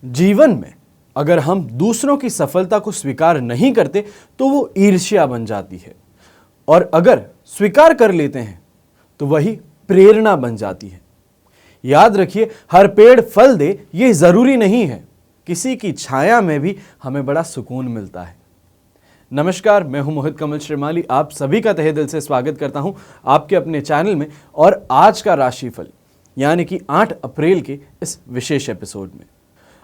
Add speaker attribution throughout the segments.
Speaker 1: जीवन में अगर हम दूसरों की सफलता को स्वीकार नहीं करते तो वो ईर्ष्या बन जाती है, और अगर स्वीकार कर लेते हैं तो वही प्रेरणा बन जाती है। याद रखिए, हर पेड़ फल दे ये जरूरी नहीं है, किसी की छाया में भी हमें बड़ा सुकून मिलता है। नमस्कार, मैं हूं मोहित कमल श्रीमाली। आप सभी का तहे दिल से स्वागत करता हूं आपके अपने चैनल में और आज का राशिफल यानी कि 8 अप्रैल के इस विशेष एपिसोड में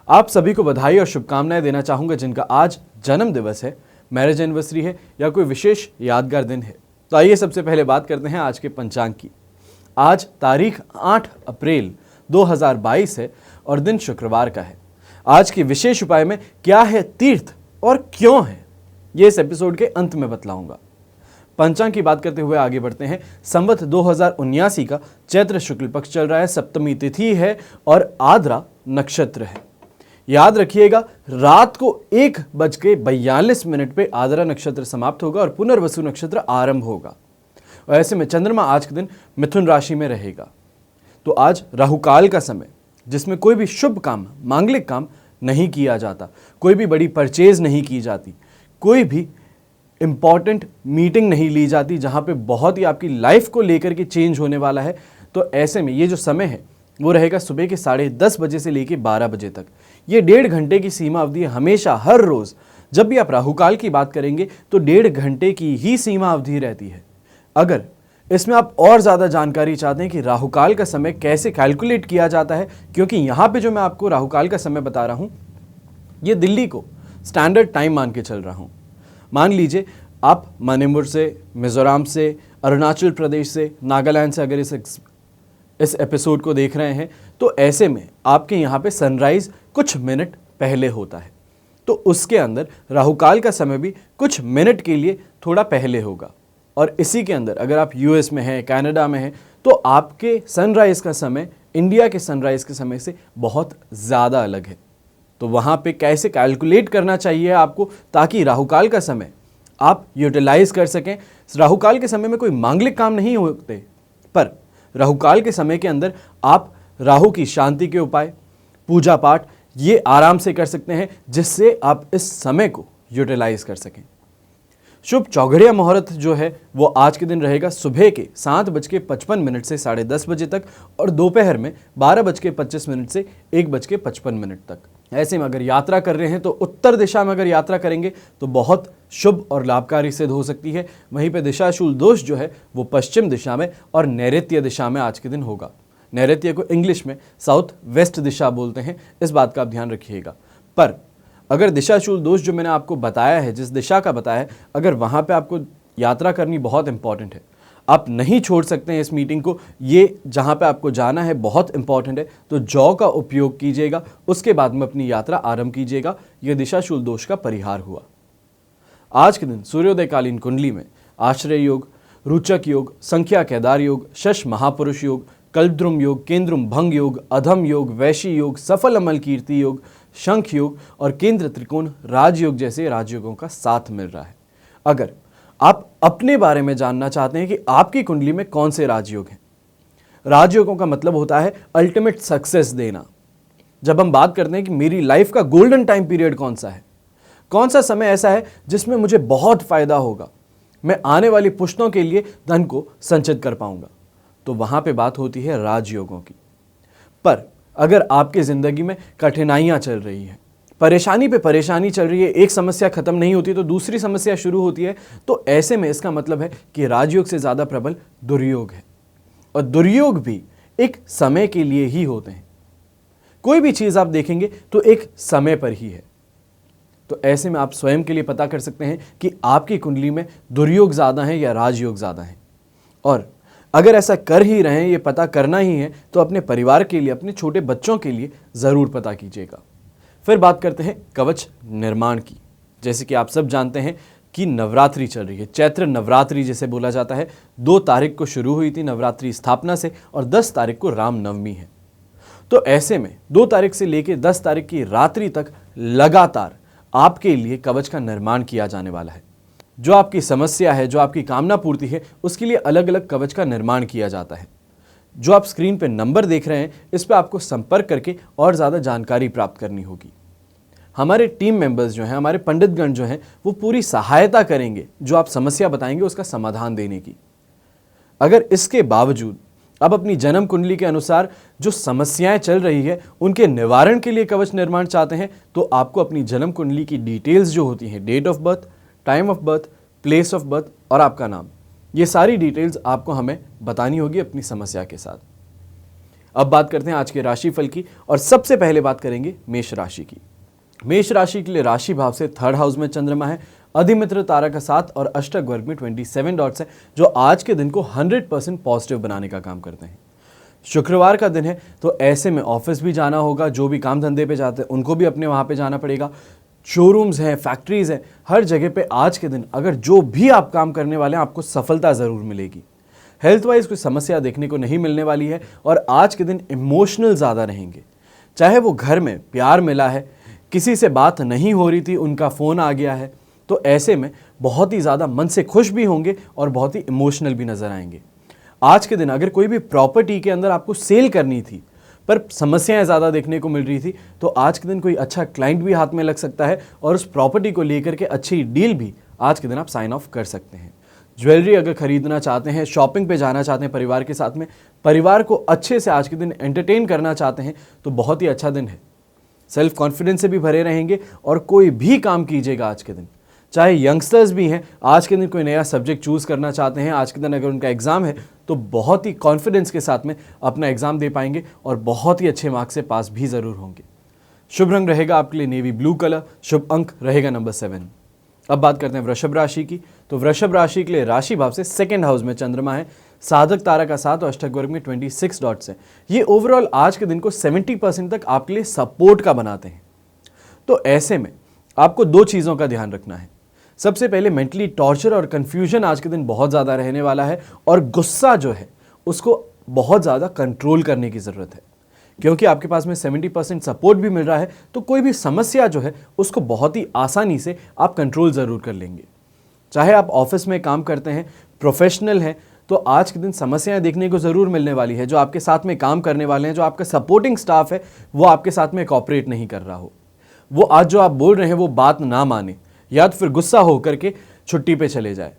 Speaker 1: आप सभी को बधाई और शुभकामनाएं देना चाहूंगा जिनका आज जन्म दिवस है, मैरिज एनिवर्सरी है या कोई विशेष यादगार दिन है। तो आइए सबसे पहले बात करते हैं आज के पंचांग की। आज तारीख 8 अप्रैल 2022 है और दिन शुक्रवार का है। आज के विशेष उपाय में क्या है तीर्थ और क्यों है, ये इस एपिसोड के अंत में बतलाऊंगा। पंचांग की बात करते हुए आगे बढ़ते हैं। संवत 2079 का चैत्र शुक्ल पक्ष चल रहा है, सप्तमी तिथि है और आद्रा नक्षत्र है। याद रखिएगा, रात को 1:42 पे आद्रा नक्षत्र समाप्त होगा और पुनर्वसु नक्षत्र आरंभ होगा। और ऐसे में चंद्रमा आज के दिन मिथुन राशि में रहेगा। तो आज राहुकाल का समय, जिसमें कोई भी शुभ काम, मांगलिक काम नहीं किया जाता, कोई भी बड़ी परचेज नहीं की जाती, कोई भी इंपॉर्टेंट मीटिंग नहीं ली जाती जहां पे बहुत ही आपकी लाइफ को लेकर के चेंज होने वाला है। तो ऐसे में ये जो समय है वो रहेगा सुबह के 10:30 बजे से लेकर 12 बजे तक। ये 1.5 घंटे की सीमा अवधि हमेशा हर रोज जब भी आप राहुकाल की बात करेंगे तो 1.5 घंटे की ही सीमा अवधि रहती है। अगर इसमें आप और ज़्यादा जानकारी चाहते हैं कि राहुकाल का समय कैसे कैलकुलेट किया जाता है, क्योंकि यहाँ पे जो मैं आपको राहुकाल का समय बता रहा हूँ ये दिल्ली को स्टैंडर्ड टाइम मान के चल रहा हूँ। मान लीजिए आप मणिपुर से, मिजोरम से, अरुणाचल प्रदेश से, नागालैंड से अगर इस एपिसोड को देख रहे हैं तो ऐसे में आपके यहाँ पे सनराइज कुछ मिनट पहले होता है, तो उसके अंदर राहुकाल का समय भी कुछ मिनट के लिए थोड़ा पहले होगा। और इसी के अंदर अगर आप यूएस में हैं, कनाडा में हैं, तो आपके सनराइज का समय इंडिया के सनराइज के समय से बहुत ज़्यादा अलग है। तो वहाँ पे कैसे कैलकुलेट करना चाहिए आपको ताकि राहुकाल का समय आप यूटिलाइज कर सकें। राहुकाल के समय में कोई मांगलिक काम नहीं होते, पर राहुकाल के समय के अंदर आप राहु की शांति के उपाय, पूजा पाठ ये आराम से कर सकते हैं, जिससे आप इस समय को यूटिलाइज कर सकें। शुभ चौघड़िया मुहूर्त जो है वो आज के दिन रहेगा सुबह के 7:55 से 10:30 बजे तक और दोपहर में 12:25 से 1:55 तक। ऐसे में अगर यात्रा कर रहे हैं तो उत्तर दिशा में अगर यात्रा करेंगे तो बहुत शुभ और लाभकारी सिद्ध हो सकती है। वहीं पे दिशाशूल दोष जो है वो पश्चिम दिशा में और नैऋत्य दिशा में आज के दिन होगा। नैऋत्य को इंग्लिश में साउथ वेस्ट दिशा बोलते हैं, इस बात का आप ध्यान रखिएगा। पर अगर दिशाशूल दोष जो मैंने आपको बताया है, जिस दिशा का बताया है, अगर वहाँ पे आपको यात्रा करनी बहुत इंपॉर्टेंट है, आप नहीं छोड़ सकते हैं इस मीटिंग को, ये जहाँ पे आपको जाना है बहुत इंपॉर्टेंट है, तो जौ का उपयोग कीजिएगा, उसके बाद में अपनी यात्रा आरंभ कीजिएगा। यह दिशाशूल दोष का परिहार हुआ। आज के दिन सूर्योदयकालीन कुंडली में आश्रय योग, रुचक योग, संख्या केदार योग, शश महापुरुष योग, कल्पद्रुम योग, केंद्रुम भंग योग, अधम योग, वैशी योग, सफल अमल कीर्ति योग, शंख योग और केंद्र त्रिकोण राजयोग जैसे राजयोगों का साथ मिल रहा है। अगर आप अपने बारे में जानना चाहते हैं कि आपकी कुंडली में कौन से राजयोग हैं, राजयोगों का मतलब होता है अल्टीमेट सक्सेस देना। जब हम बात करते हैं कि मेरी लाइफ का गोल्डन टाइम पीरियड कौन सा है, कौन सा समय ऐसा है जिसमें मुझे बहुत फायदा होगा, मैं आने वाली पुश्तों के लिए धन को संचित कर पाऊंगा, तो वहां पे बात होती है राजयोगों की। पर अगर आपकी जिंदगी में कठिनाइयां चल रही हैं, परेशानी पे परेशानी चल रही है, एक समस्या खत्म नहीं होती तो दूसरी समस्या शुरू होती है, तो ऐसे में इसका मतलब है कि राजयोग से ज्यादा प्रबल दुर्योग है। और दुर्योग भी एक समय के लिए ही होते हैं। कोई भी चीज आप देखेंगे तो एक समय पर ही है। तो ऐसे में आप स्वयं के लिए पता कर सकते हैं कि आपकी कुंडली में दुर्योग ज्यादा है या राजयोग ज्यादा है। और अगर ऐसा कर ही रहे हैं, ये पता करना ही है, तो अपने परिवार के लिए, अपने छोटे बच्चों के लिए जरूर पता कीजिएगा। फिर बात करते हैं कवच निर्माण की। जैसे कि आप सब जानते हैं कि नवरात्रि चल रही है, चैत्र नवरात्रि जिसे बोला जाता है। 2 तारीख को शुरू हुई थी नवरात्रि स्थापना से और 10 तारीख को रामनवमी है। तो ऐसे में 2 तारीख से लेकर 10 तारीख की रात्रि तक लगातार आपके लिए कवच का निर्माण किया जाने वाला है। जो आपकी समस्या है, जो आपकी कामना पूर्ति है, उसके लिए अलग अलग कवच का निर्माण किया जाता है। जो आप स्क्रीन पे नंबर देख रहे हैं, इस पे आपको संपर्क करके और ज़्यादा जानकारी प्राप्त करनी होगी। हमारे टीम मेंबर्स जो हैं, हमारे पंडितगण जो हैं, वो पूरी सहायता करेंगे जो आप समस्या बताएंगे उसका समाधान देने की। अगर इसके बावजूद आप अपनी जन्म कुंडली के अनुसार जो समस्याएं चल रही है उनके निवारण के लिए कवच निर्माण चाहते हैं, तो आपको अपनी जन्म कुंडली की डिटेल्स जो होती हैं, date of birth, time of birth, place of birth और आपका नाम, ये सारी डिटेल्स आपको हमें बतानी होगी अपनी समस्या के साथ। अब बात करते हैं आज के राशिफल की, और सबसे पहले बात करेंगे मेष राशि की। मेष राशि के लिए राशि भाव से 3rd हाउस में चंद्रमा है, अधिमित्र तारा का 7 और अष्टक वर्ग में 27 डॉट्स है, जो आज के दिन को 100% पॉजिटिव बनाने का काम करते हैं। शुक्रवार का दिन है, तो ऐसे में ऑफिस भी जाना होगा, जो भी काम धंधे पे जाते हैं उनको भी अपने वहाँ पे जाना पड़ेगा। शोरूम्स हैं, फैक्ट्रीज हैं, हर जगह पे आज के दिन अगर जो भी आप काम करने वाले हैं आपको सफलता ज़रूर मिलेगी। हेल्थ वाइज कोई समस्या देखने को नहीं मिलने वाली है, और आज के दिन इमोशनल ज़्यादा रहेंगे। चाहे वो घर में प्यार मिला है, किसी से बात नहीं हो रही थी, उनका फ़ोन आ गया है, तो ऐसे में बहुत ही ज़्यादा मन से खुश भी होंगे और बहुत ही इमोशनल भी नज़र आएंगे। आज के दिन अगर कोई भी प्रॉपर्टी के अंदर आपको सेल करनी थी पर समस्याएं ज़्यादा देखने को मिल रही थी, तो आज के दिन कोई अच्छा क्लाइंट भी हाथ में लग सकता है और उस प्रॉपर्टी को लेकर के अच्छी डील भी आज के दिन आप साइन ऑफ कर सकते हैं। ज्वेलरी अगर खरीदना चाहते हैं, शॉपिंग पे जाना चाहते हैं परिवार के साथ में, परिवार को अच्छे से आज के दिन एंटरटेन करना चाहते हैं, तो बहुत ही अच्छा दिन है। सेल्फ कॉन्फिडेंस से भी भरे रहेंगे और कोई भी काम कीजिएगा आज के दिन। चाहे यंगस्टर्स भी हैं, आज के दिन कोई नया सब्जेक्ट चूज़ करना चाहते हैं, आज के दिन अगर उनका एग्ज़ाम है तो बहुत ही कॉन्फिडेंस के साथ में अपना एग्ज़ाम दे पाएंगे और बहुत ही अच्छे मार्क्स से पास भी ज़रूर होंगे। शुभ रंग रहेगा आपके लिए नेवी ब्लू कलर, शुभ अंक रहेगा नंबर 7। अब बात करते हैं वृषभ राशि की। तो वृषभ राशि के लिए राशि भाव से 2nd हाउस में चंद्रमा है, साधक तारा का 7 और अष्टक वर्ग में 26 डॉट्स है। ये ओवरऑल आज के दिन को 70% तक आपके लिए सपोर्ट का बनाते हैं। तो ऐसे में आपको 2 चीज़ों का ध्यान रखना है। सबसे पहले मेंटली टॉर्चर और कंफ्यूजन आज के दिन बहुत ज़्यादा रहने वाला है, और गुस्सा जो है उसको बहुत ज़्यादा कंट्रोल करने की ज़रूरत है, क्योंकि आपके पास में 70% सपोर्ट भी मिल रहा है, तो कोई भी समस्या जो है उसको बहुत ही आसानी से आप कंट्रोल ज़रूर कर लेंगे। चाहे आप ऑफिस में काम करते हैं, प्रोफेशनल हैं, तो आज के दिन समस्याएं देखने को ज़रूर मिलने वाली है। जो आपके साथ में काम करने वाले हैं, जो आपका सपोर्टिंग स्टाफ है, वो आपके साथ में कॉपरेट नहीं कर रहा हो, वो आज जो आप बोल रहे हैं वो बात ना माने, या तो फिर गुस्सा हो करके छुट्टी पे चले जाए,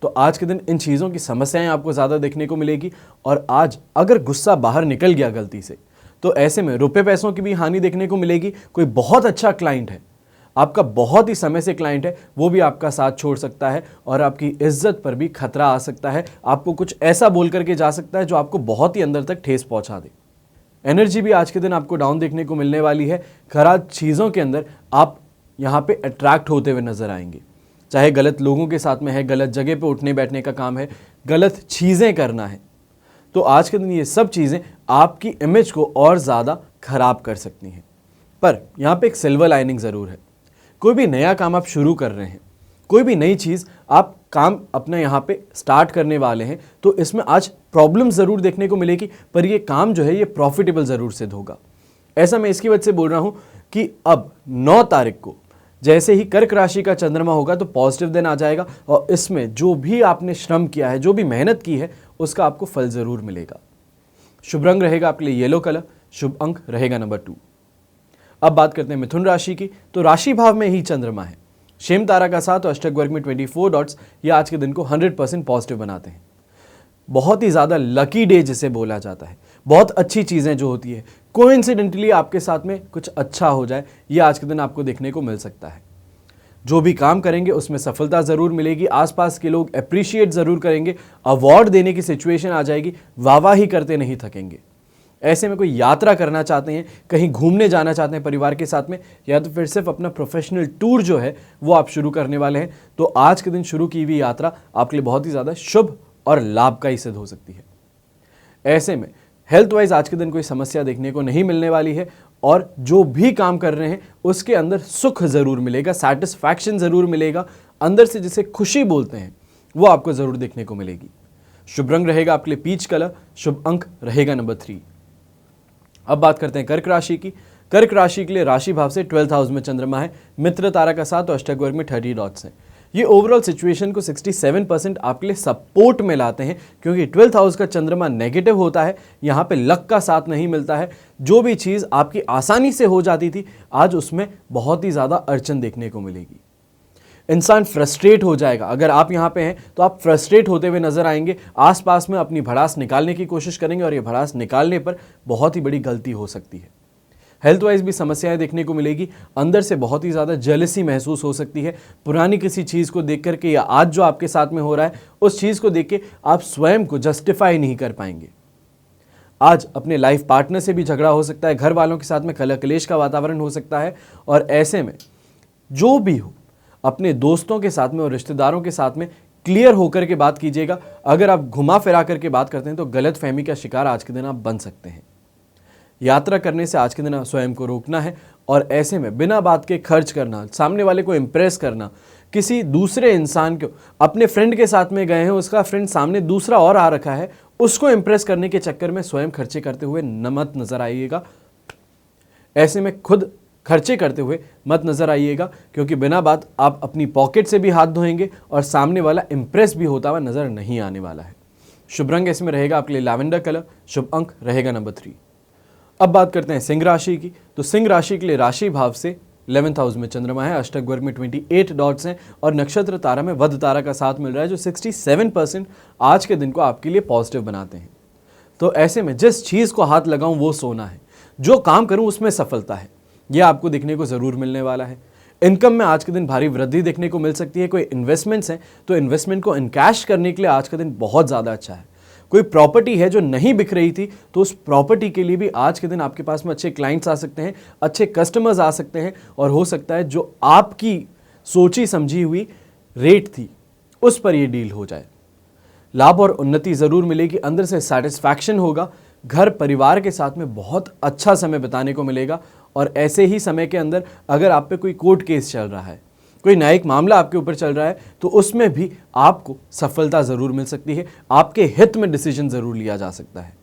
Speaker 1: तो आज के दिन इन चीज़ों की समस्याएं आपको ज़्यादा देखने को मिलेगी। और आज अगर गुस्सा बाहर निकल गया गलती से, तो ऐसे में रुपए पैसों की भी हानि देखने को मिलेगी। कोई बहुत अच्छा क्लाइंट है, आपका बहुत ही समय से क्लाइंट है, वो भी आपका साथ छोड़ सकता है और आपकी इज्जत पर भी खतरा आ सकता है। आपको कुछ ऐसा बोल करके जा सकता है जो आपको बहुत ही अंदर तक ठेस पहुंचा दे। एनर्जी भी आज के दिन आपको डाउन देखने को मिलने वाली है। खराब चीज़ों के अंदर आप यहाँ पे अट्रैक्ट होते हुए नजर आएंगे, चाहे गलत लोगों के साथ में है, गलत जगह पे उठने बैठने का काम है, गलत चीज़ें करना है, तो आज के दिन ये सब चीज़ें आपकी इमेज को और ज़्यादा खराब कर सकती हैं। पर यहाँ पे एक सिल्वर लाइनिंग ज़रूर है। कोई भी नया काम आप शुरू कर रहे हैं, कोई भी नई चीज़ आप काम अपने यहाँ पे स्टार्ट करने वाले हैं, तो इसमें आज प्रॉब्लम ज़रूर देखने को मिलेगी, पर ये काम जो है ये प्रॉफिटेबल ज़रूर सिद्ध होगा। ऐसा मैं इसकी वजह से बोल रहा हूँ कि अब 9 तारीख को जैसे ही कर्क राशि का चंद्रमा होगा तो पॉजिटिव दिन आ जाएगा, और इसमें जो भी आपने श्रम किया है, जो भी मेहनत की है, उसका आपको फल ज़रूर मिलेगा। शुभ रंग रहेगा आपके लिए येलो कलर, शुभ अंक रहेगा नंबर 2। अब बात करते हैं मिथुन राशि की। तो राशि भाव में ही चंद्रमा है, शेम तारा का 7 और अष्टक वर्ग में 24 डॉट्स, ये आज के दिन को 100% पॉजिटिव बनाते हैं। बहुत ही ज़्यादा लकी डे जिसे बोला जाता है, बहुत अच्छी चीज़ें जो होती है, कोइंसिडेंटली आपके साथ में कुछ अच्छा हो जाए, ये आज के दिन आपको देखने को मिल सकता है। जो भी काम करेंगे उसमें सफलता ज़रूर मिलेगी, आसपास के लोग अप्रिशिएट ज़रूर करेंगे, अवार्ड देने की सिचुएशन आ जाएगी, वाहवाही करते नहीं थकेंगे। ऐसे में कोई यात्रा करना चाहते हैं, कहीं घूमने जाना चाहते हैं परिवार के साथ में, या तो फिर सिर्फ अपना प्रोफेशनल टूर जो है वो आप शुरू करने वाले हैं, तो आज के दिन शुरू की हुई यात्रा आपके लिए बहुत ही ज़्यादा शुभ और लाभकारी सिद्ध हो सकती है। ऐसे में हेल्थ वाइज आज के दिन कोई समस्या देखने को नहीं मिलने वाली है, और जो भी काम कर रहे हैं उसके अंदर सुख ज़रूर मिलेगा, सैटिस्फैक्शन ज़रूर मिलेगा, अंदर से जिसे खुशी बोलते हैं वो आपको ज़रूर देखने को मिलेगी। शुभ रंग रहेगा आपके लिए पीच कलर, शुभ अंक रहेगा नंबर 3। अब बात करते हैं कर्क राशि की। कर्क राशि के लिए राशि भाव से 12th हाउस में चंद्रमा है, मित्र तारा का 7 और अष्टक वर्ग में 30 डॉट्स हैं। ये ओवरऑल सिचुएशन को 67% आपके लिए सपोर्ट में लाते हैं, क्योंकि 12th हाउस का चंद्रमा नेगेटिव होता है, यहाँ पे लक का साथ नहीं मिलता है। जो भी चीज़ आपकी आसानी से हो जाती थी, आज उसमें बहुत ही ज़्यादा अड़चन देखने को मिलेगी। इंसान फ्रस्ट्रेट हो जाएगा। अगर आप यहाँ पे हैं तो आप फ्रस्ट्रेट होते हुए नजर आएंगे, आसपास में अपनी भड़ास निकालने की कोशिश करेंगे और ये भड़ास निकालने पर बहुत ही बड़ी गलती हो सकती है। हेल्थ वाइज भी समस्याएं देखने को मिलेगी, अंदर से बहुत ही ज़्यादा जेलसी महसूस हो सकती है पुरानी किसी चीज़ को देख करके, या आज जो आपके साथ में हो रहा है उस चीज़ को देख के आप स्वयं को जस्टिफाई नहीं कर पाएंगे। आज अपने लाइफ पार्टनर से भी झगड़ा हो सकता है, घर वालों के साथ में कलह कलेश का वातावरण हो सकता है, और ऐसे में जो भी हो अपने दोस्तों के साथ में और रिश्तेदारों के साथ में क्लियर होकर के बात कीजिएगा। अगर आप घुमा फिरा करके बात करते हैं तो गलत फहमी का शिकार आज के दिन आप बन सकते हैं। यात्रा करने से आज के दिन स्वयं को रोकना है, और ऐसे में बिना बात के खर्च करना, सामने वाले को इम्प्रेस करना, किसी दूसरे इंसान को, अपने फ्रेंड के साथ में गए हैं, उसका फ्रेंड सामने दूसरा और आ रखा है, उसको इम्प्रेस करने के चक्कर में स्वयं खर्चे करते हुए मत नजर आइएगा। ऐसे में खुद खर्चे करते हुए मत नजर आइएगा, क्योंकि बिना बात आप अपनी पॉकेट से भी हाथ धोएंगे और सामने वाला इम्प्रेस भी होता हुआ नजर नहीं आने वाला है। शुभ रंग इसमें रहेगा आपके लिए लैवेंडर कलर, शुभ अंक रहेगा नंबर 3। अब बात करते हैं सिंह राशि की। तो सिंह राशि के लिए राशि भाव से 11th हाउस में चंद्रमा है, अष्टक वर्ग में 28 डॉट्स हैं और नक्षत्र तारा में वध तारा का साथ मिल रहा है, जो 67% आज के दिन को आपके लिए पॉजिटिव बनाते हैं। तो ऐसे में जिस चीज़ को हाथ लगाऊं वो सोना है, जो काम करूं उसमें सफलता है, यह आपको देखने को ज़रूर मिलने वाला है। इनकम में आज के दिन भारी वृद्धि देखने को मिल सकती है। कोई इन्वेस्टमेंट्स हैं तो इन्वेस्टमेंट को इनकैश करने के लिए आज का दिन बहुत ज़्यादा अच्छा है। कोई प्रॉपर्टी है जो नहीं बिक रही थी तो उस प्रॉपर्टी के लिए भी आज के दिन आपके पास में अच्छे क्लाइंट्स आ सकते हैं, अच्छे कस्टमर्स आ सकते हैं, और हो सकता है जो आपकी सोची समझी हुई रेट थी उस पर ये डील हो जाए। लाभ और उन्नति ज़रूर मिलेगी, अंदर से सेटिस्फैक्शन होगा, घर परिवार के साथ में बहुत अच्छा समय बिताने को मिलेगा। और ऐसे ही समय के अंदर अगर आप पे कोई कोर्ट केस चल रहा है, कोई न्यायिक मामला आपके ऊपर चल रहा है, तो उसमें भी आपको सफलता ज़रूर मिल सकती है, आपके हित में डिसीजन ज़रूर लिया जा सकता है।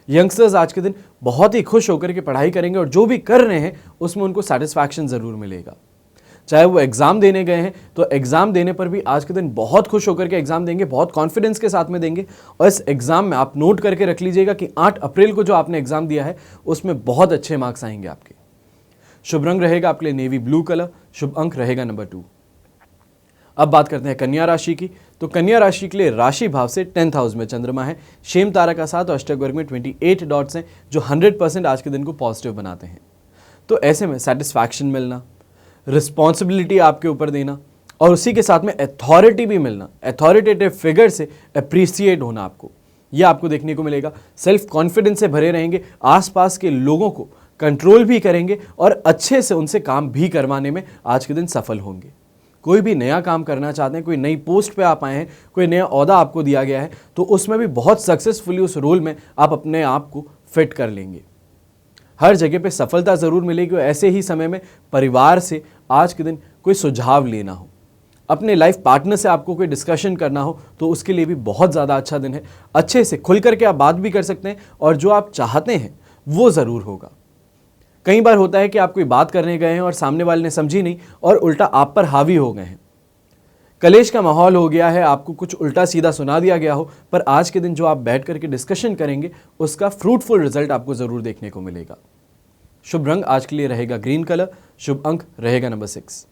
Speaker 1: यंगस्टर्स आज के दिन बहुत ही खुश होकर के पढ़ाई करेंगे और जो भी कर रहे हैं उसमें उनको सेटिस्फैक्शन ज़रूर मिलेगा। चाहे वो एग्ज़ाम देने गए हैं तो एग्ज़ाम देने पर भी आज के दिन बहुत खुश होकर के एग्ज़ाम देंगे, बहुत कॉन्फिडेंस के साथ में देंगे। और इस एग्ज़ाम में आप नोट करके रख लीजिएगा कि 8 अप्रैल को जो आपने एग्ज़ाम दिया है उसमें बहुत अच्छे मार्क्स आएंगे आपके। शुभ रंग रहेगा आपके लिए नेवी ब्लू कलर, शुभ अंक रहेगा नंबर 2। अब बात करते हैं कन्या राशि की। तो कन्या राशि के लिए राशि भाव से 10th हाउस में चंद्रमा है, शेम तारा का साथ और अष्टक वर्ग में 28 डॉट्स हैं, जो 100% आज के दिन को पॉजिटिव बनाते हैं। तो ऐसे में सेटिस्फैक्शन मिलना, रिस्पॉन्सिबिलिटी आपके ऊपर देना और उसी के साथ में अथॉरिटी भी मिलना, अथॉरिटेटिव फिगर से अप्रिसिएट होना, यह आपको देखने को मिलेगा। सेल्फ कॉन्फिडेंस से भरे रहेंगे, आसपास के लोगों को कंट्रोल भी करेंगे और अच्छे से उनसे काम भी करवाने में आज के दिन सफल होंगे। कोई भी नया काम करना चाहते हैं, कोई नई पोस्ट पे आप आए हैं, कोई नया ओहदा आपको दिया गया है, तो उसमें भी बहुत सक्सेसफुली उस रोल में आप अपने आप को फिट कर लेंगे। हर जगह पे सफलता ज़रूर मिलेगी। ऐसे ही समय में परिवार से आज के दिन कोई सुझाव लेना हो, अपने लाइफ पार्टनर से आपको कोई डिस्कशन करना हो, तो उसके लिए भी बहुत ज़्यादा अच्छा दिन है। अच्छे से खुल करके आप बात भी कर सकते हैं और जो आप चाहते हैं वो ज़रूर होगा। कई बार होता है कि आप कोई बात करने गए हैं और सामने वाले ने समझी नहीं और उल्टा आप पर हावी हो गए हैं, कलेश का माहौल हो गया है, आपको कुछ उल्टा सीधा सुना दिया गया हो, पर आज के दिन जो आप बैठ करके डिस्कशन करेंगे उसका फ्रूटफुल रिजल्ट आपको ज़रूर देखने को मिलेगा। शुभ रंग आज के लिए रहेगा ग्रीन कलर, शुभ अंक रहेगा नंबर 6।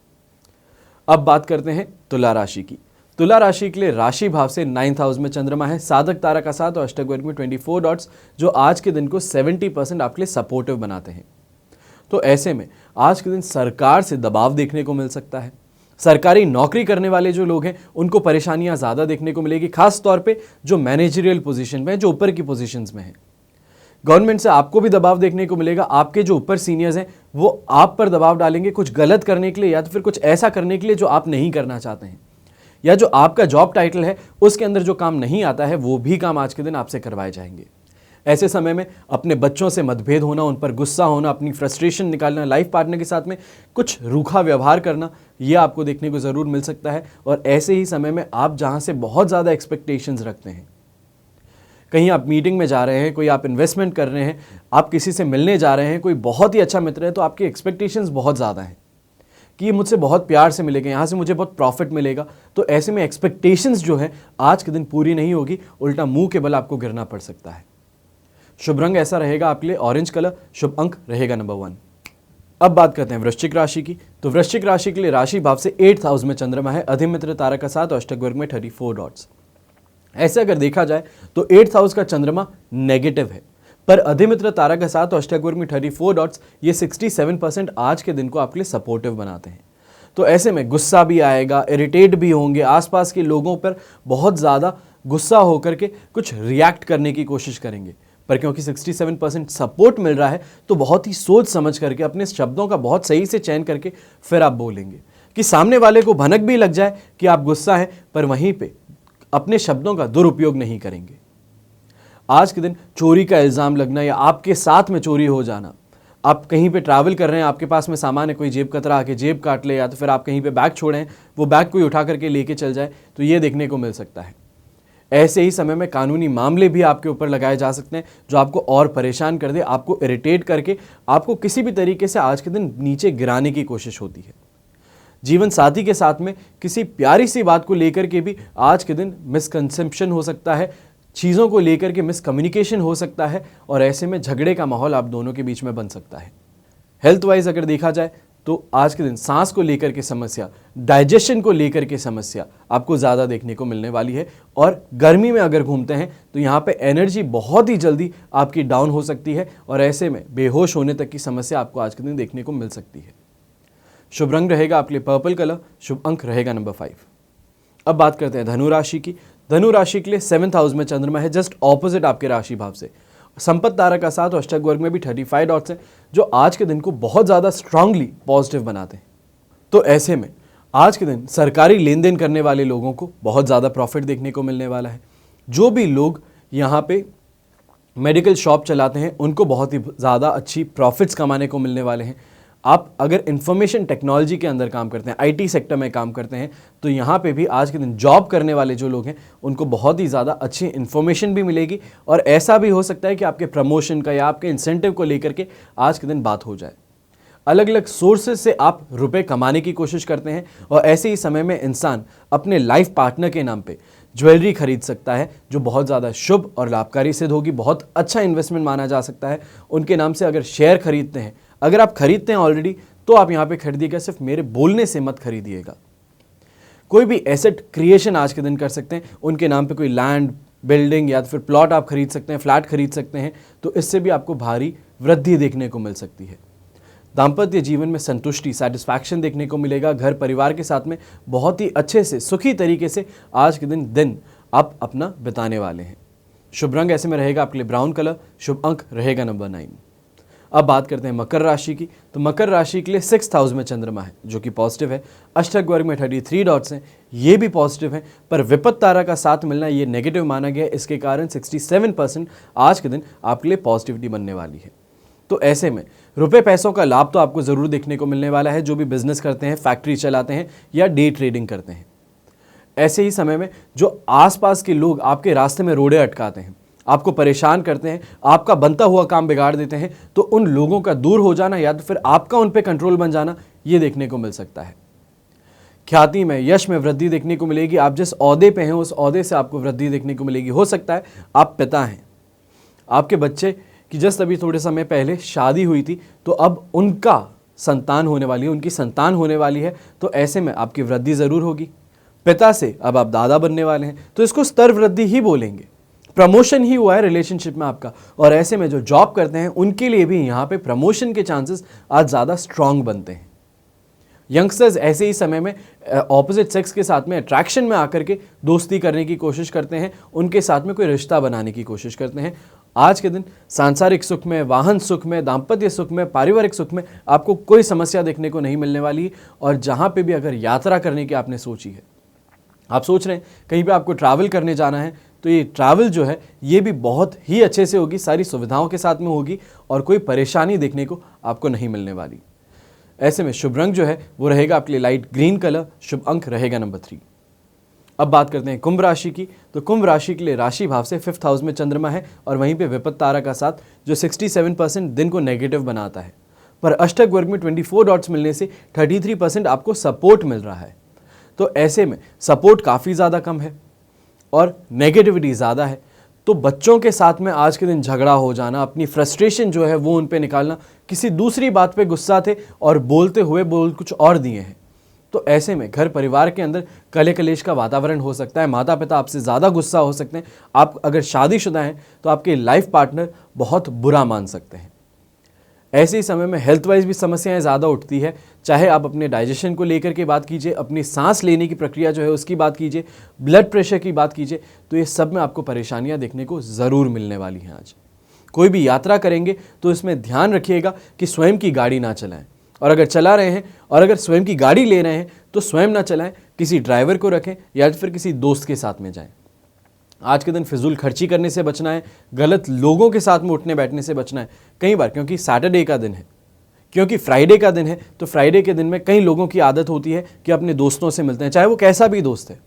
Speaker 1: अब बात करते हैं तुला राशि की। तुला राशि के लिए राशि भाव से 9th हाउस में चंद्रमा है, साधक तारा का साथ और अष्टक वर्ग में 24 डॉट्स, जो आज के दिन को 70% आपके लिए सपोर्टिव बनाते हैं। तो ऐसे में आज के दिन सरकार से दबाव देखने को मिल सकता है। सरकारी नौकरी करने वाले जो लोग हैं उनको परेशानियां ज़्यादा देखने को मिलेगी, खास तौर पे जो मैनेजरियल पोजीशन में है, जो ऊपर की पोजीशंस में है। गवर्नमेंट से आपको भी दबाव देखने को मिलेगा। आपके जो ऊपर सीनियर्स हैं वो आप पर दबाव डालेंगे कुछ गलत करने के लिए या तो फिर कुछ ऐसा करने के लिए जो आप नहीं करना चाहते हैं, या जो आपका जॉब टाइटल है उसके अंदर जो काम नहीं आता है वो भी काम आज के दिन आपसे करवाए जाएंगे। ऐसे समय में अपने बच्चों से मतभेद होना, उन पर गुस्सा होना, अपनी फ्रस्ट्रेशन निकालना, लाइफ पार्टनर के साथ में कुछ रूखा व्यवहार करना, यह आपको देखने को ज़रूर मिल सकता है। और ऐसे ही समय में आप जहां से बहुत ज़्यादा एक्सपेक्टेशंस रखते हैं, कहीं आप मीटिंग में जा रहे हैं, कोई आप इन्वेस्टमेंट कर रहे हैं, आप किसी से मिलने जा रहे हैं, कोई बहुत ही अच्छा मित्र है, तो आपकी एक्सपेक्टेशंस बहुत ज़्यादा हैं कि ये मुझसे बहुत प्यार से मिलेगा, यहाँ से मुझे बहुत प्रॉफिट मिलेगा, तो ऐसे में एक्सपेक्टेशंस जो है आज के दिन पूरी नहीं होगी, उल्टा मुंह के बल आपको गिरना पड़ सकता है। शुभ रंग ऐसा रहेगा आपके लिए ऑरेंज कलर, शुभ अंक रहेगा नंबर 1। अब बात करते हैं वृश्चिक राशि की। तो वृश्चिक राशि के लिए राशि भाव से 8th हाउस में चंद्रमा है, अधिमित्र तारा का साथ, अष्टक वर्ग में 34 डॉट्स। ऐसे अगर देखा जाए तो 8th हाउस का चंद्रमा नेगेटिव है, पर अधिमित्र तारा का साथ अष्टक वर्ग में 34 डॉट्स ये 67% आज के दिन को आपके लिए सपोर्टिव बनाते हैं। तो ऐसे में गुस्सा भी आएगा, इरिटेट भी होंगे, आसपास के लोगों पर बहुत ज़्यादा गुस्सा होकर के कुछ रिएक्ट करने की कोशिश करेंगे, पर क्योंकि 67% सपोर्ट मिल रहा है तो बहुत ही सोच समझ करके अपने शब्दों का बहुत सही से चयन करके फिर आप बोलेंगे, कि सामने वाले को भनक भी लग जाए कि आप गुस्सा हैं, पर वहीं पे अपने शब्दों का दुरुपयोग नहीं करेंगे। आज के दिन चोरी का इल्ज़ाम लगना या आपके साथ में चोरी हो जाना, आप कहीं पे ट्रैवल कर रहे हैं, आपके पास में सामान है, कोई जेब कतरा आके जेब काट ले, या तो फिर आप कहीं पे बैग छोड़ें, वो बैग कोई उठा करके लेके चल जाए, तो ये देखने को मिल सकता है। ऐसे ही समय में कानूनी मामले भी आपके ऊपर लगाए जा सकते हैं, जो आपको और परेशान कर दे, आपको इरिटेट करके आपको किसी भी तरीके से आज के दिन नीचे गिराने की कोशिश होती है। जीवन साथी के साथ में किसी प्यारी सी बात को लेकर के भी आज के दिन मिसकंसेप्शन हो सकता है, चीज़ों को लेकर के मिसकम्युनिकेशन हो सकता है, और ऐसे में झगड़े का माहौल आप दोनों के बीच में बन सकता है। हेल्थ वाइज अगर देखा जाए तो आज के दिन सांस को लेकर के समस्या, डाइजेशन को लेकर के समस्या आपको ज़्यादा देखने को मिलने वाली है, और गर्मी में अगर घूमते हैं तो यहाँ पे एनर्जी बहुत ही जल्दी आपकी डाउन हो सकती है, और ऐसे में बेहोश होने तक की समस्या आपको आज के दिन देखने को मिल सकती है। शुभ रंग रहेगा आपके लिए पर्पल कलर, शुभ अंक रहेगा नंबर 5। अब बात करते हैं धनु राशि की। धनु राशि के लिए 7th हाउस में चंद्रमा है, जस्ट ऑपोजिट आपके राशि भाव से। संपत्ति तारा का साथ अष्टक वर्ग में भी 35 डॉट्स हैं, जो आज के दिन को बहुत ज़्यादा स्ट्रांगली पॉजिटिव बनाते हैं। तो ऐसे में आज के दिन सरकारी लेन देन करने वाले लोगों को बहुत ज़्यादा प्रॉफिट देखने को मिलने वाला है। जो भी लोग यहाँ पे मेडिकल शॉप चलाते हैं उनको बहुत ही ज़्यादा अच्छी प्रॉफिट्स कमाने को मिलने वाले हैं। आप अगर इंफॉर्मेशन टेक्नोलॉजी के अंदर काम करते हैं, आईटी सेक्टर में काम करते हैं, तो यहाँ पे भी आज के दिन जॉब करने वाले जो लोग हैं उनको बहुत ही ज़्यादा अच्छी इन्फॉर्मेशन भी मिलेगी, और ऐसा भी हो सकता है कि आपके प्रमोशन का या आपके इंसेंटिव को लेकर के आज के दिन बात हो जाए। अलग अलग सोर्सेज से आप रुपए कमाने की कोशिश करते हैं, और ऐसे ही समय में इंसान अपने लाइफ पार्टनर के नाम पे ज्वेलरी खरीद सकता है, जो बहुत ज़्यादा शुभ और लाभकारी सिद्ध होगी, बहुत अच्छा इन्वेस्टमेंट माना जा सकता है। उनके नाम से अगर शेयर खरीदते हैं, अगर आप खरीदते हैं ऑलरेडी, तो आप यहाँ पे खरीदिएगा, सिर्फ मेरे बोलने से मत खरीदिएगा। कोई भी एसेट क्रिएशन आज के दिन कर सकते हैं, उनके नाम पे कोई लैंड, बिल्डिंग या फिर प्लॉट आप खरीद सकते हैं, फ्लैट खरीद सकते हैं, तो इससे भी आपको भारी वृद्धि देखने को मिल सकती है। दाम्पत्य जीवन में संतुष्टि, सेटिस्फैक्शन देखने को मिलेगा। घर परिवार के साथ में बहुत ही अच्छे से, सुखी तरीके से आज के दिन आप अपना बिताने वाले हैं। शुभ रंग ऐसे में रहेगा आपके लिए ब्राउन कलर, शुभ अंक रहेगा नंबर 9। अब बात करते हैं मकर राशि की। तो मकर राशि के लिए 6th हाउस में चंद्रमा है, जो कि पॉजिटिव है। अष्टक वर्ग में 33 डॉट्स हैं, ये भी पॉजिटिव है, पर विपत्त तारा का साथ मिलना ये नेगेटिव माना गया है। इसके कारण 67% आज के दिन आपके लिए पॉजिटिविटी बनने वाली है। तो ऐसे में रुपए पैसों का लाभ तो आपको ज़रूर देखने को मिलने वाला है, जो भी बिजनेस करते हैं, फैक्ट्री चलाते हैं या डे ट्रेडिंग करते हैं। ऐसे ही समय में जो आसपास के लोग आपके रास्ते में रोड़े अटकाते हैं, आपको परेशान करते हैं, आपका बनता हुआ काम बिगाड़ देते हैं, तो उन लोगों का दूर हो जाना या तो फिर आपका उन पे कंट्रोल बन जाना, ये देखने को मिल सकता है। ख्याति में, यश में वृद्धि देखने को मिलेगी। आप जिस ओहदे पे हैं उस ओहदे से आपको वृद्धि देखने को मिलेगी। हो सकता है आप पिता हैं, आपके बच्चे की जस्ट अभी थोड़े समय पहले शादी हुई थी, तो अब उनका संतान होने वाली है, उनकी संतान होने वाली है, तो ऐसे में आपकी वृद्धि ज़रूर होगी। पिता से अब आप दादा बनने वाले हैं, तो इसको स्तर वृद्धि ही बोलेंगे। प्रमोशन ही हुआ है रिलेशनशिप में आपका, और ऐसे में जो जॉब करते हैं उनके लिए भी यहाँ पे प्रमोशन के चांसेस आज ज़्यादा स्ट्रांग बनते हैं। यंगस्टर्स ऐसे ही समय में ऑपोजिट सेक्स के साथ में अट्रैक्शन में आकर के दोस्ती करने की कोशिश करते हैं, उनके साथ में कोई रिश्ता बनाने की कोशिश करते हैं। आज के दिन सांसारिक सुख में, वाहन सुख में, दाम्पत्य सुख में, पारिवारिक सुख में आपको कोई समस्या देखने को नहीं मिलने वाली। और जहाँ पे भी अगर यात्रा करने की आपने सोची है, आप सोच रहे हैं कहीं पे आपको ट्रैवल करने जाना है, तो ये ट्रैवल जो है ये भी बहुत ही अच्छे से होगी, सारी सुविधाओं के साथ में होगी, और कोई परेशानी देखने को आपको नहीं मिलने वाली। ऐसे में शुभ रंग जो है वो रहेगा आपके लिए लाइट ग्रीन कलर, शुभ अंक रहेगा नंबर 3। अब बात करते हैं कुंभ राशि की। तो कुंभ राशि के लिए राशि भाव से 5th हाउस में चंद्रमा है, और वहीं पे विपत्त तारा का साथ, जो 67% दिन को नेगेटिव बनाता है। पर अष्टक वर्ग में 24 डॉट्स मिलने से 33% आपको सपोर्ट मिल रहा है। तो ऐसे में सपोर्ट काफ़ी ज़्यादा कम है और नेगेटिविटी ज़्यादा है। तो बच्चों के साथ में आज के दिन झगड़ा हो जाना, अपनी फ्रस्ट्रेशन जो है वो उन पे निकालना, किसी दूसरी बात पे गुस्सा थे और बोलते हुए बोल कुछ और दिए हैं। तो ऐसे में घर परिवार के अंदर कले कलेश का वातावरण हो सकता है। माता पिता आपसे ज़्यादा गुस्सा हो सकते हैं। आप अगर शादीशुदा हैं तो आपके लाइफ पार्टनर बहुत बुरा मान सकते हैं। ऐसे ही समय में हेल्थ वाइज भी समस्याएं ज़्यादा उठती है। चाहे आप अपने डाइजेशन को लेकर के बात कीजिए, अपनी सांस लेने की प्रक्रिया जो है उसकी बात कीजिए, ब्लड प्रेशर की बात कीजिए, तो ये सब में आपको परेशानियां देखने को ज़रूर मिलने वाली हैं। आज कोई भी यात्रा करेंगे तो इसमें ध्यान रखिएगा कि स्वयं की गाड़ी ना चलाएं, और अगर चला रहे हैं और अगर स्वयं की गाड़ी ले रहे हैं तो स्वयं ना चलाएं, किसी ड्राइवर को रखें या फिर किसी दोस्त के साथ में जाएं। आज के दिन फिजूल खर्ची करने से बचना है, गलत लोगों के साथ में उठने बैठने से बचना है। कई बार क्योंकि सैटरडे का दिन है, क्योंकि फ्राइडे का दिन है, तो फ्राइडे के दिन में कई लोगों की आदत होती है कि अपने दोस्तों से मिलते हैं, चाहे वो कैसा भी दोस्त है,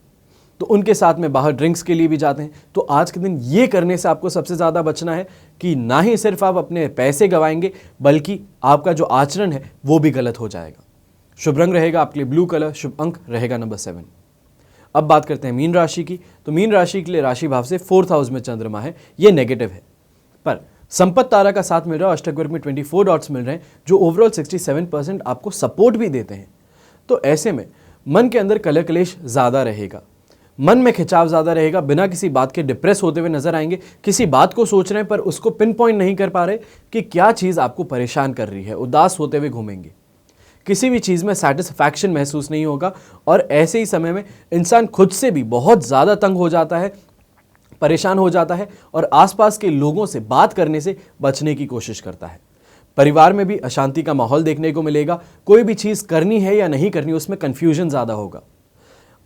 Speaker 1: तो उनके साथ में बाहर ड्रिंक्स के लिए भी जाते हैं। तो आज के दिन ये करने से आपको सबसे ज़्यादा बचना है कि ना ही सिर्फ आप अपने पैसे गंवाएंगे बल्कि आपका जो आचरण है वो भी गलत हो जाएगा। शुभ रंग रहेगा आपके लिए ब्लू कलर, शुभ अंक रहेगा नंबर 7। अब बात करते हैं मीन राशि की। तो मीन राशि के लिए राशि भाव से 4th हाउस में चंद्रमा है, ये नेगेटिव है, पर संपत्ति तारा का साथ मिल रहा है। अष्टक वर्ग में 24 डॉट्स मिल रहे हैं जो ओवरऑल 67% आपको सपोर्ट भी देते हैं। तो ऐसे में मन के अंदर कलह कलेश ज़्यादा रहेगा, मन में खिंचाव ज़्यादा रहेगा, बिना किसी बात के डिप्रेस होते हुए नजर आएंगे। किसी बात को सोच रहे हैं पर उसको पिन पॉइंट नहीं कर पा रहे कि क्या चीज़ आपको परेशान कर रही है, उदास होते हुए घूमेंगे, किसी भी चीज़ में सेटिस्फैक्शन महसूस नहीं होगा। और ऐसे ही समय में इंसान खुद से भी बहुत ज़्यादा तंग हो जाता है, परेशान हो जाता है और आसपास के लोगों से बात करने से बचने की कोशिश करता है। परिवार में भी अशांति का माहौल देखने को मिलेगा। कोई भी चीज़ करनी है या नहीं करनी, उसमें कन्फ्यूजन ज़्यादा होगा।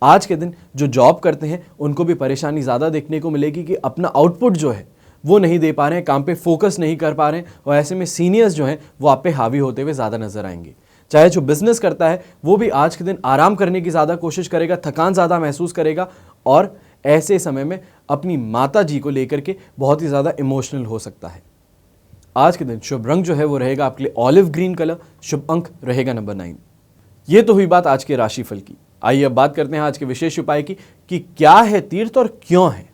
Speaker 1: आज के दिन जो जॉब करते हैं उनको भी परेशानी ज़्यादा देखने को मिलेगी कि अपना आउटपुट जो है वो नहीं दे पा रहे हैं, काम पे फोकस नहीं कर पा रहे हैं, और ऐसे में सीनियर्स जो हैं वो आप पे हावी होते हुए ज़्यादा नजर आएंगे। चाहे जो बिजनेस करता है वो भी आज के दिन आराम करने की ज़्यादा कोशिश करेगा, थकान ज़्यादा महसूस करेगा और ऐसे समय में अपनी माता जी को लेकर के बहुत ही ज़्यादा इमोशनल हो सकता है। आज के दिन शुभ रंग जो है वो रहेगा आपके लिए ऑलिव ग्रीन कलर, शुभ अंक रहेगा नंबर 9। ये तो हुई बात आज के राशिफल की। आइए अब बात करते हैं आज के विशेष उपाय की कि क्या है तीर्थ और क्यों है।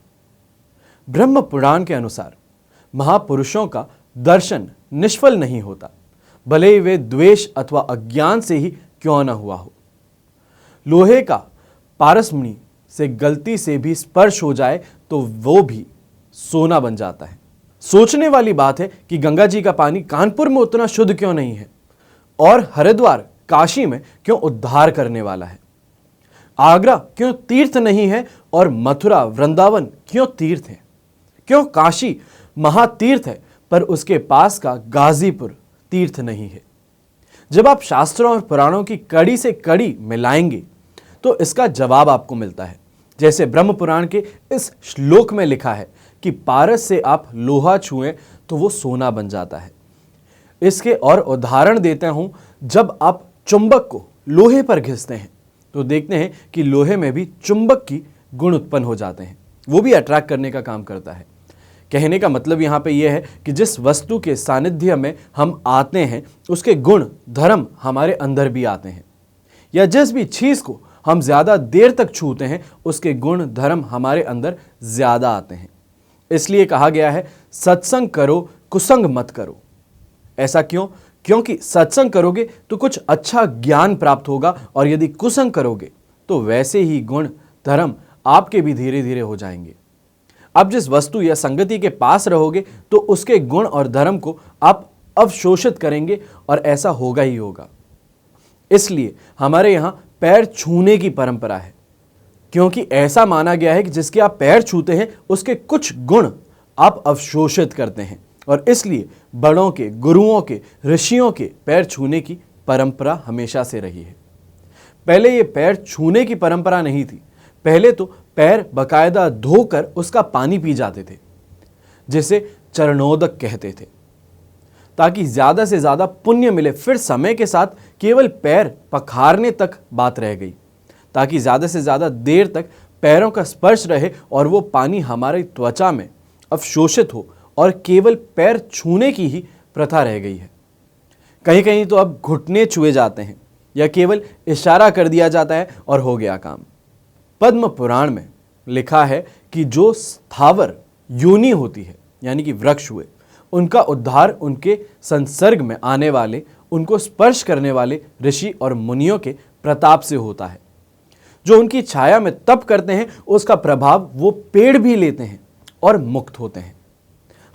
Speaker 1: ब्रह्म पुराण के अनुसार महापुरुषों का दर्शन निष्फल नहीं होता, भले ही वे द्वेष अथवा अज्ञान से ही क्यों न हुआ हो। लोहे का पारसमणि से गलती से भी स्पर्श हो जाए तो वो भी सोना बन जाता है। सोचने वाली बात है कि गंगा जी का पानी कानपुर में उतना शुद्ध क्यों नहीं है और हरिद्वार काशी में क्यों उद्धार करने वाला है। आगरा क्यों तीर्थ नहीं है और मथुरा वृंदावन क्यों तीर्थ है। क्यों काशी महातीर्थ है पर उसके पास का गाजीपुर तीर्थ नहीं है। जब आप शास्त्रों और पुराणों की कड़ी से कड़ी मिलाएंगे तो इसका जवाब आपको मिलता है। जैसे ब्रह्म पुराण के इस श्लोक में लिखा है कि पारस से आप लोहा छुएं तो वो सोना बन जाता है। इसके और उदाहरण देता हूं, जब आप चुंबक को लोहे पर घिसते हैं तो देखते हैं कि लोहे में भी चुंबक की गुण उत्पन्न हो जाते हैं, वो भी अट्रैक्ट करने का काम करता है। कहने का मतलब यहाँ पे ये है कि जिस वस्तु के सानिध्य में हम आते हैं उसके गुण धर्म हमारे अंदर भी आते हैं, या जिस भी चीज़ को हम ज़्यादा देर तक छूते हैं उसके गुण धर्म हमारे अंदर ज़्यादा आते हैं। इसलिए कहा गया है सत्संग करो कुसंग मत करो। ऐसा क्यों? क्योंकि सत्संग करोगे तो कुछ अच्छा ज्ञान प्राप्त होगा और यदि कुसंग करोगे तो वैसे ही गुण धर्म आपके भी धीरे धीरे हो जाएंगे। आप जिस वस्तु या संगति के पास रहोगे तो उसके गुण और धर्म को आप अवशोषित करेंगे और ऐसा होगा ही होगा। इसलिए हमारे यहाँ पैर छूने की परंपरा है, क्योंकि ऐसा माना गया है कि जिसके आप पैर छूते हैं उसके कुछ गुण आप अवशोषित करते हैं, और इसलिए बड़ों के, गुरुओं के, ऋषियों के पैर छूने की परंपरा हमेशा से रही है। पहले ये पैर छूने की परंपरा नहीं थी। पहले तो पैर बकायदा धोकर उसका पानी पी जाते थे, जिसे चरणोदक कहते थे, ताकि ज़्यादा से ज़्यादा पुण्य मिले। फिर समय के साथ केवल पैर पखारने तक बात रह गई, ताकि ज़्यादा से ज़्यादा देर तक पैरों का स्पर्श रहे और वो पानी हमारी त्वचा में अवशोषित हो, और केवल पैर छूने की ही प्रथा रह गई है। कहीं कहीं तो अब घुटने छुए जाते हैं या केवल इशारा कर दिया जाता है और हो गया काम। पद्म पुराण में लिखा है कि जो स्थावर योनि होती है यानी कि वृक्ष हुए, उनका उद्धार उनके संसर्ग में आने वाले, उनको स्पर्श करने वाले ऋषि और मुनियों के प्रताप से होता है। जो उनकी छाया में तप करते हैं उसका प्रभाव वो पेड़ भी लेते हैं और मुक्त होते हैं।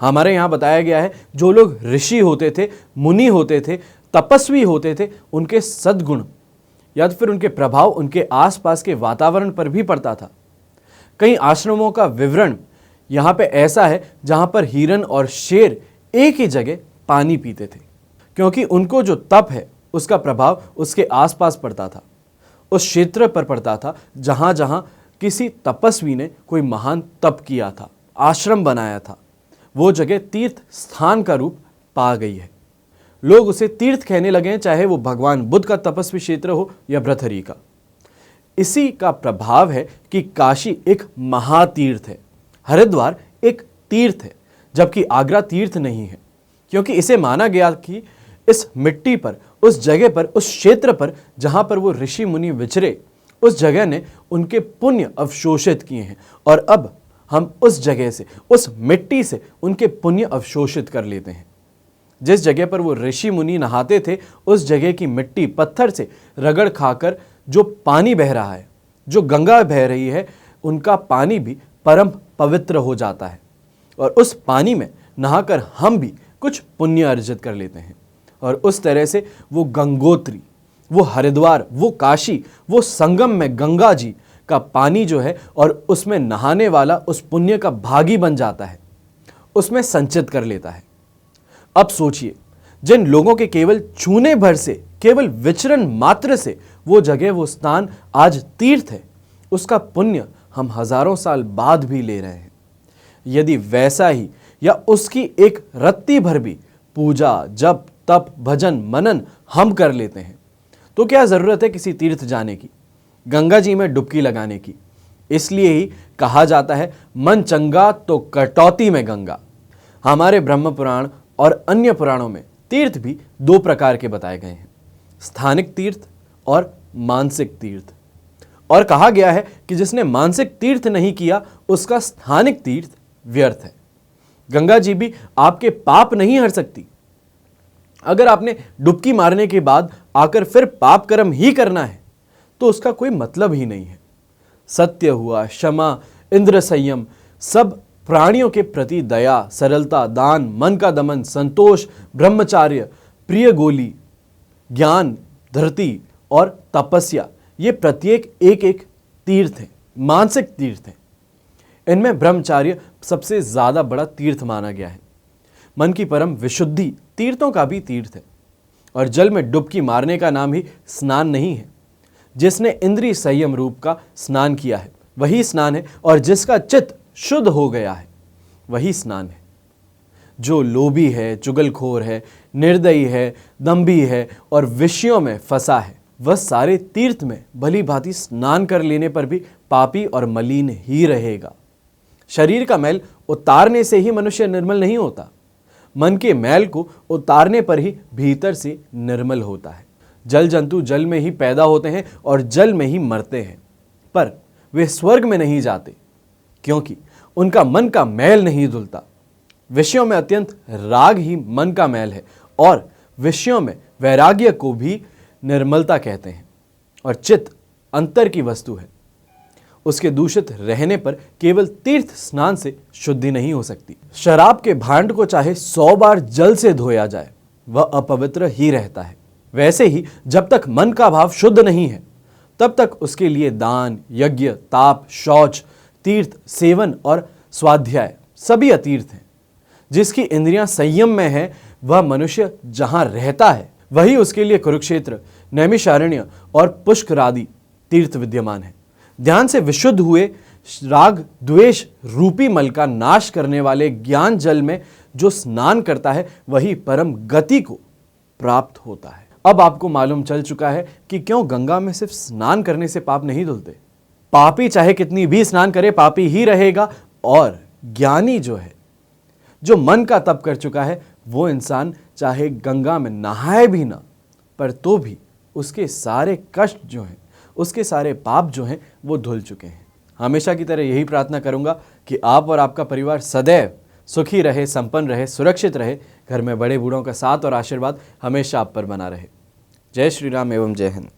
Speaker 1: हमारे यहाँ बताया गया है जो लोग ऋषि होते थे, मुनि होते थे, तपस्वी होते थे, उनके सद्गुण या तो फिर उनके प्रभाव उनके आसपास के वातावरण पर भी पड़ता था। कई आश्रमों का विवरण यहाँ पे ऐसा है जहाँ पर हिरन और शेर एक ही जगह पानी पीते थे, क्योंकि उनको जो तप है उसका प्रभाव उसके आसपास पड़ता था, उस क्षेत्र पर पड़ता था जहाँ जहाँ किसी तपस्वी ने कोई महान तप किया था, आश्रम बनाया था, वो जगह तीर्थ स्थान का रूप पा गई है। लोग उसे तीर्थ कहने लगे हैं, चाहे वो भगवान बुद्ध का तपस्वी क्षेत्र हो या भृतहरि का। इसी का प्रभाव है कि काशी एक महातीर्थ है, हरिद्वार एक तीर्थ है, जबकि आगरा तीर्थ नहीं है, क्योंकि इसे माना गया कि इस मिट्टी पर, उस जगह पर, उस क्षेत्र पर जहां पर वो ऋषि मुनि विचरे, उस जगह ने उनके पुण्य अवशोषित किए हैं और अब हम उस जगह से, उस मिट्टी से उनके पुण्य अवशोषित कर लेते हैं। जिस जगह पर वो ऋषि मुनि नहाते थे उस जगह की मिट्टी पत्थर से रगड़ खाकर जो पानी बह रहा है, जो गंगा बह रही है, उनका पानी भी परम पवित्र हो जाता है और उस पानी में नहाकर हम भी कुछ पुण्य अर्जित कर लेते हैं और उस तरह से वो गंगोत्री, वो हरिद्वार, वो काशी, वो संगम में गंगा जी का पानी जो है और उसमें नहाने वाला उस पुण्य का भागी बन जाता है, उसमें संचित कर लेता है। अब सोचिए, जिन लोगों के केवल छूने भर से, केवल विचरण मात्र से वो जगह, वो स्थान आज तीर्थ है, उसका पुण्य हम हजारों साल बाद भी ले रहे हैं। यदि वैसा ही या उसकी एक रत्ती भर भी पूजा, जप, तप, भजन, मनन हम कर लेते हैं तो क्या जरूरत है किसी तीर्थ जाने की, गंगा जी में डुबकी लगाने की। इसलिए ही कहा जाता है मन चंगा तो कटौती में गंगा। हमारे ब्रह्म पुराण और अन्य पुराणों में तीर्थ भी दो प्रकार के बताए गए हैं, स्थानिक तीर्थ और मानसिक तीर्थ। और कहा गया है कि जिसने मानसिक तीर्थ नहीं किया उसका स्थानिक तीर्थ व्यर्थ है। गंगा जी भी आपके पाप नहीं हर सकती। अगर आपने डुबकी मारने के बाद आकर फिर पाप कर्म ही करना है तो उसका कोई मतलब ही नहीं है। सत्य हुआ, क्षमा, इंद्र संयम, सब प्राणियों के प्रति दया, सरलता, दान, मन का दमन, संतोष, ब्रह्मचार्य, प्रिय गोली, ज्ञान, धरती और तपस्या, ये प्रत्येक एक एक तीर्थ है, मानसिक तीर्थ है। इनमें ब्रह्मचार्य सबसे ज्यादा बड़ा तीर्थ माना गया है। मन की परम विशुद्धि तीर्थों का भी तीर्थ है और जल में डुबकी मारने का नाम ही स्नान नहीं है। जिसने इंद्रिय संयम रूप का स्नान किया है वही स्नान है और जिसका चित्त शुद्ध हो गया है वही स्नान है। जो लोभी है, चुगलखोर है, निर्दयी है, दंभी है और विषयों में फंसा है, वह सारे तीर्थ में भली भांति स्नान कर लेने पर भी पापी और मलिन ही रहेगा। शरीर का मैल उतारने से ही मनुष्य निर्मल नहीं होता, मन के मैल को उतारने पर ही भीतर से निर्मल होता है। जल जंतु जल में ही पैदा होते हैं और जल में ही मरते हैं, पर वे स्वर्ग में नहीं जाते क्योंकि उनका मन का मैल नहीं धुलता। विषयों में अत्यंत राग ही मन का मैल है और विषयों में वैराग्य को भी निर्मलता कहते हैं और चित्त अंतर की वस्तु है। उसके दूषित रहने पर केवल तीर्थ स्नान से शुद्धि नहीं हो सकती। शराब के भांड को चाहे 100 बार जल से धोया जाए वह अपवित्र ही रहता है। वैसे ही जब तक मन का भाव शुद्ध नहीं है तब तक उसके लिए दान, यज्ञ, ताप, शौच, तीर्थ, सेवन और स्वाध्याय सभी अतीर्थ हैं। जिसकी इंद्रियां संयम में है वह मनुष्य जहां रहता है वही उसके लिए कुरुक्षेत्र, नैमिषारण्य और पुष्कर आदि तीर्थ विद्यमान है। ध्यान से विशुद्ध हुए राग द्वेष रूपी मल का नाश करने वाले ज्ञान जल में जो स्नान करता है वही परम गति को प्राप्त होता है। अब आपको मालूम चल चुका है कि क्यों गंगा में सिर्फ स्नान करने से पाप नहीं धुलते। पापी चाहे कितनी भी स्नान करे पापी ही रहेगा और ज्ञानी जो है, जो मन का तप कर चुका है, वो इंसान चाहे गंगा में नहाए भी ना, पर तो भी उसके सारे कष्ट जो हैं, उसके सारे पाप जो हैं, वो धुल चुके हैं। हमेशा की तरह यही प्रार्थना करूंगा कि आप और आपका परिवार सदैव सुखी रहे, संपन्न रहे, सुरक्षित रहे। घर में बड़े बूढ़ों का साथ और आशीर्वाद हमेशा आप पर बना रहे। जय श्री राम एवं जय हिंद।